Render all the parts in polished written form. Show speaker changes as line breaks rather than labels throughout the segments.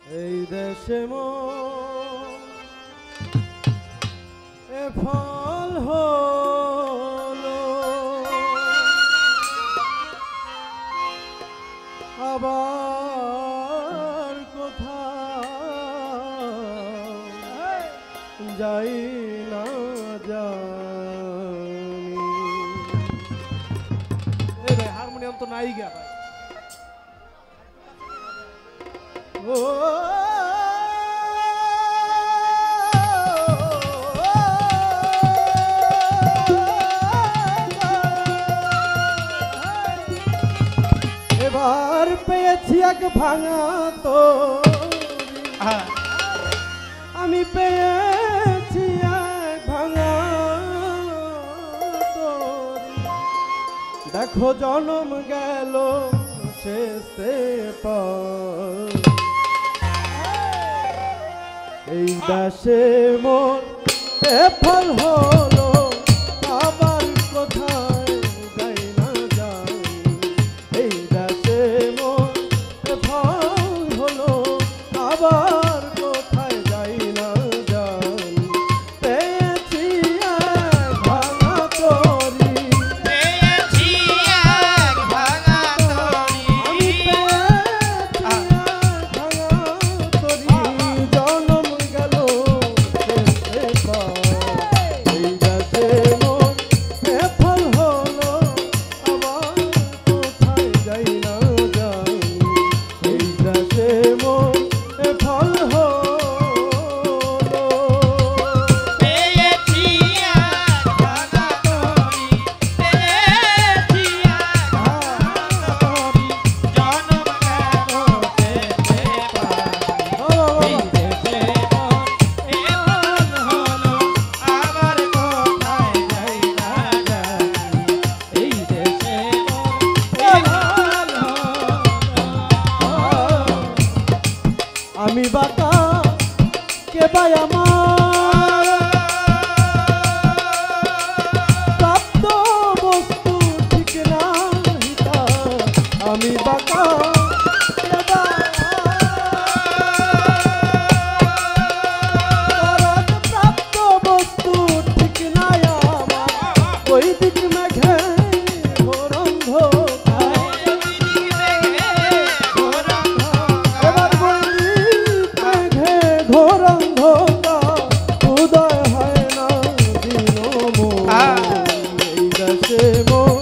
এই দেশে মন এ ফল হলো আবার কোথাও যাই না জানি। এই ভাই হারমোনিয়াম তো নাই গা ভাই। ও এবার পেয়েছি এক ভাঙা তো আমি পেয়েছি এক ভাঙা তো দেখো জনম গেল শেষে পর এই দেশে মোর এ ফল হলো আবার কোথায় যাই না যাই। এই দেশে মোর এ ফল হলো আবার কোথায় যাই না যাই। পেয়েছি এক ভাঙা তরি
পেয়েছি এক ভাঙা তরি
আমি পেয়েছি এক ভাঙা তরি জনম গেল শেষে পর এই দেশে মোর এ ফল হলো আবার কোথায় যাই না যাই। এই দেশে মোর এ ফল হলো
পেয়েছি এক ভাঙা তরি পেয়েছি এক ভাঙা তরি জনম গেল শেষে পার এই দেশে মোর এ ফল হলো আবার কোথায় যাই না যাই। এই দেশে মোর এ ফল হলো
আমি বাতা কে ভাই আমার প্রাপ্ত বস্তু ঠিক না হিতা। আমি বাতা কে ভাই আমার প্রাপ্ত বস্তু ঠিক না আমার ওই দিক মেঘে ঘোর অন্ধকার। এবার বলি মেঘে ঘোর অন্ধকার উদয় হয় না দিন মোর। এই দেশে মোর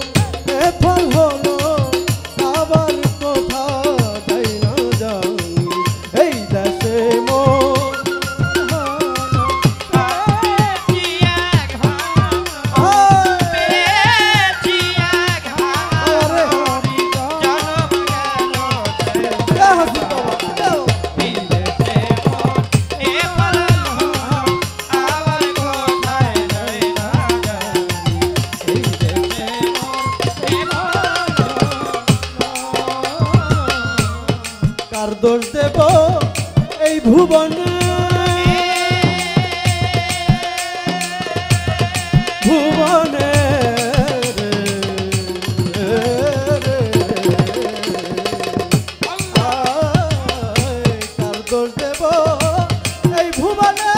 এ ফল হলো আবার কোথাও যাই না যাই। এই দেশে মোর
পেয়েছি এক ভাঙা পেয়েছি এক ভাঙা তরি জনম গেল শেষে পার এই দেশে মোর এ ফল হলো আবার কোথায় যাই না যাই। এই দেশে মোর এ ফল
কার দোষ দেব এই ভুবনে ভুবনে কার দোষ দেব এই ভুবনে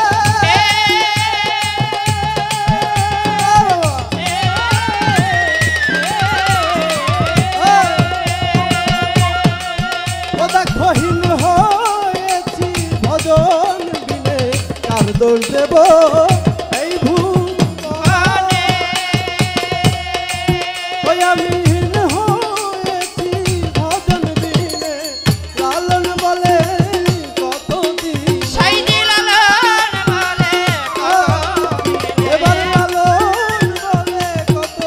দেখহীন হয়েছি ভজন বিনে কার দোষ দেব এই ভুবনে। ওই আমি হীন হয়েছি ভজন বিনে লালন বলে কতদিন
সাইদি লালন বলে
এবার লালন বলে কত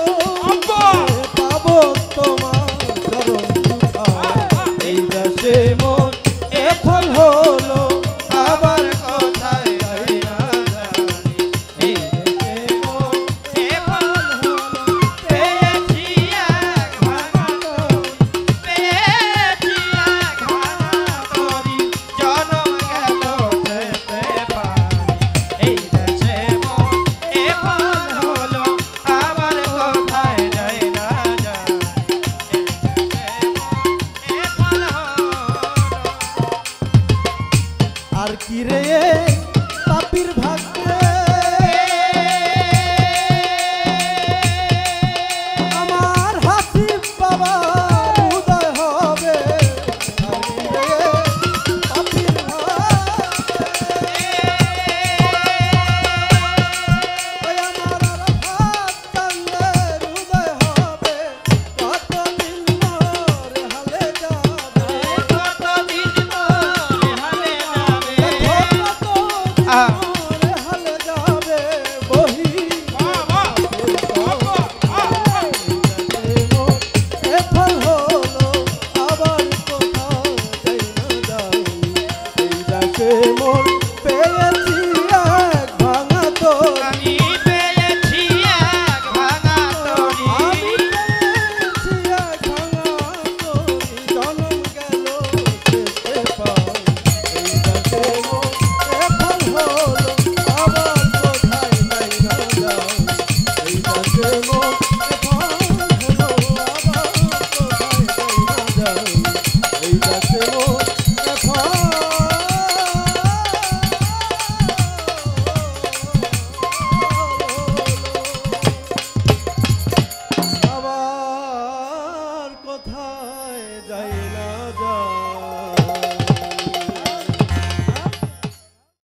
পাবো তোমার চরণ দুখায়। এই দেশে মোর এ ফল হলো আবার কোথায় যাই না যাই। আর কি রে